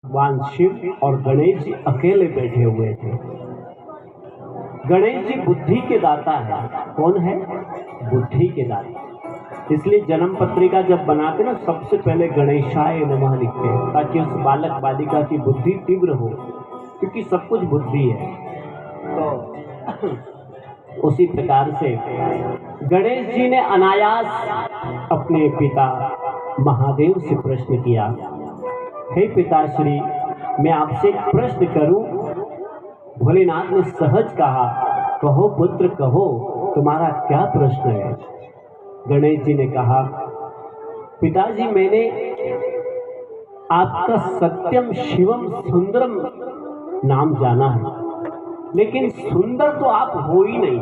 भगवान शिव और गणेश जी अकेले बैठे हुए थे। गणेश जी बुद्धि के दाता है। कौन है? बुद्धि के दाता। इसलिए जन्म पत्रिका जब बनाते ना, सबसे पहले गणेशाय नमः लिखते हैं, ताकि उस बालक बालिका की बुद्धि तीव्र हो, क्योंकि सब कुछ बुद्धि है। तो उसी प्रकार से गणेश जी ने अनायास अपने पिता महादेव से प्रश्न किया, हे पिताश्री, मैं आपसे एक प्रश्न करूं? भोलेनाथ ने सहज कहा, कहो पुत्र कहो, तुम्हारा क्या प्रश्न है? गणेश जी ने कहा, पिताजी, मैंने आपका सत्यम शिवम सुंदरम नाम जाना है, लेकिन सुंदर तो आप हो ही नहीं,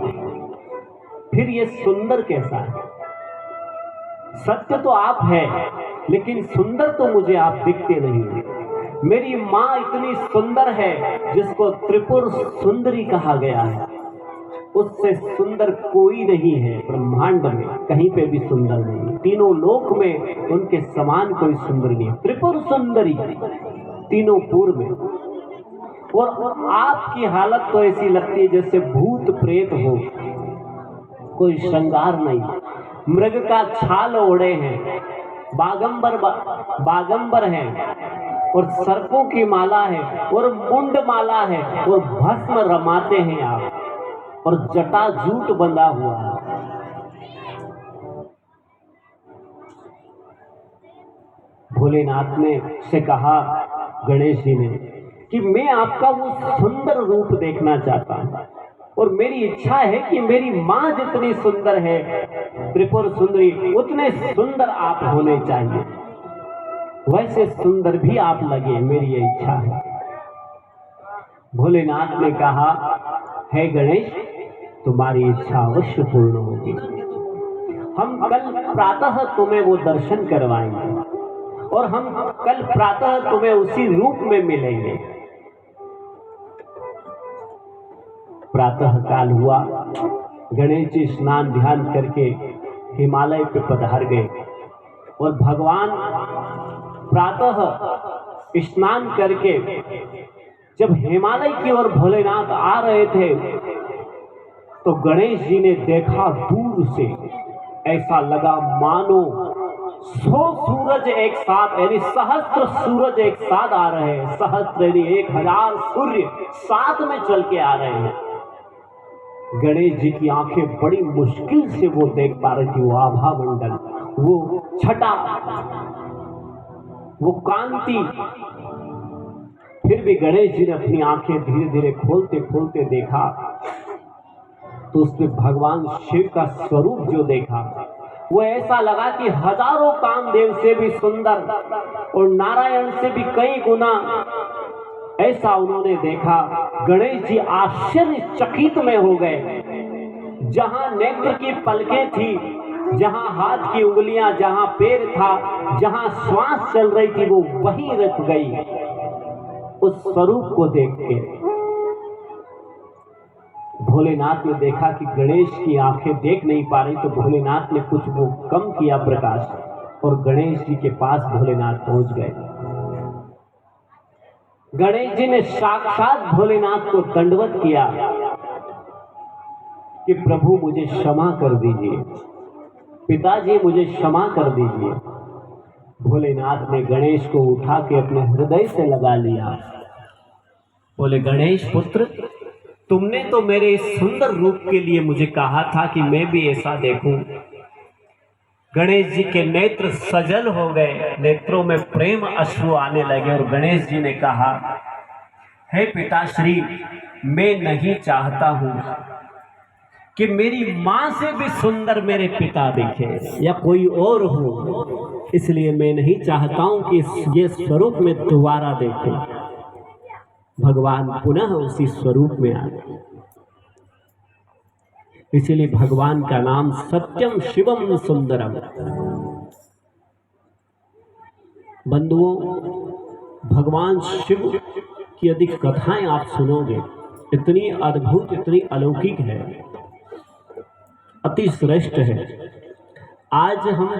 फिर ये सुंदर कैसा है? सत्य तो आप है, लेकिन सुंदर तो मुझे आप दिखते नहीं हैं। मेरी माँ इतनी सुंदर है जिसको त्रिपुर सुंदरी कहा गया है, उससे सुंदर कोई नहीं है ब्रह्मांड में, कहीं पे भी सुंदर नहीं है। तीनों लोक में उनके समान कोई सुंदर नहीं है। त्रिपुर सुंदरी तीनों पूर्व में। और आपकी हालत तो ऐसी लगती है जैसे भूत प्रेत हो, कोई श्रृंगार नहीं, मृग का छाल ओढ़े हैं, बागंबर हैं, और सर्पों की माला है, और मुंड माला है, और भस्म रमाते हैं आप, और जटा जूट बंधा हुआ है। भोलेनाथ ने से कहा गणेश जी ने कि मैं आपका वो सुंदर रूप देखना चाहता हूं, और मेरी इच्छा है कि मेरी मां जितनी सुंदर है त्रिपुर सुंदरी, उतने सुंदर आप होने चाहिए, वैसे सुंदर भी आप लगे, मेरी ये इच्छा है। भोलेनाथ ने कहा, हे गणेश, तुम्हारी इच्छा अवश्य पूर्ण होगी। हम कल प्रातः तुम्हें वो दर्शन करवाएंगे, और हम कल प्रातः तुम्हें उसी रूप में मिलेंगे। प्रातः काल हुआ, गणेश जी स्नान ध्यान करके हिमालय पे पधार गए, और भगवान प्रातः स्नान करके जब हिमालय की ओर भोलेनाथ आ रहे थे, तो गणेश जी ने देखा दूर से, ऐसा लगा मानो 100 सूरज एक साथ, यानी सहस्त्र सूरज एक साथ आ रहे हैं। सहस्त्र यानी 1000 सूर्य साथ में चल के आ रहे हैं। गणेश जी की आंखें बड़ी मुश्किल से वो देख पा रही थी, वो आभा मंडल, वो छटा, वो कांति। फिर भी गणेश जी ने अपनी आंखें धीरे धीरे खोलते खोलते देखा, तो उसमें भगवान शिव का स्वरूप जो देखा, वो ऐसा लगा कि हजारों कामदेव से भी सुंदर और नारायण से भी कई गुना ऐसा उन्होंने देखा। गणेश जी आश्चर्यचकित में हो गए। जहां नेत्र की पलकें थी, जहां हाथ की उंगलियां, जहां पैर था, जहां श्वास चल रही थी, वो वहीं रुक गई उस स्वरूप को देख के। भोलेनाथ ने देखा कि गणेश की आंखें देख नहीं पा रही, तो भोलेनाथ ने कुछ वो कम किया प्रकाश, और गणेश जी के पास भोलेनाथ पहुंच गए। गणेश जी ने साक्षात भोलेनाथ को दंडवत किया कि प्रभु मुझे क्षमा कर दीजिए, पिताजी मुझे क्षमा कर दीजिए। भोलेनाथ ने गणेश को उठा के अपने हृदय से लगा लिया। बोले, गणेश पुत्र, तुमने तो मेरे इस सुंदर रूप के लिए मुझे कहा था कि मैं भी ऐसा देखूं। गणेश जी के नेत्र सजल हो गए, नेत्रों में प्रेम अश्रु आने लगे, और गणेश जी ने कहा, हे पिताश्री, मैं नहीं चाहता हूं कि मेरी मां से भी सुंदर मेरे पिता दिखे या कोई और हो, इसलिए मैं नहीं चाहता हूं कि ये स्वरूप में दोबारा देखूं। भगवान पुनः उसी स्वरूप में आ गए। इसलिए भगवान का नाम सत्यम शिवम सुंदरम। बंधुओं, भगवान शिव की यदि कथाएं आप सुनोगे, इतनी अद्भुत, इतनी अलौकिक है, अति श्रेष्ठ है। आज हम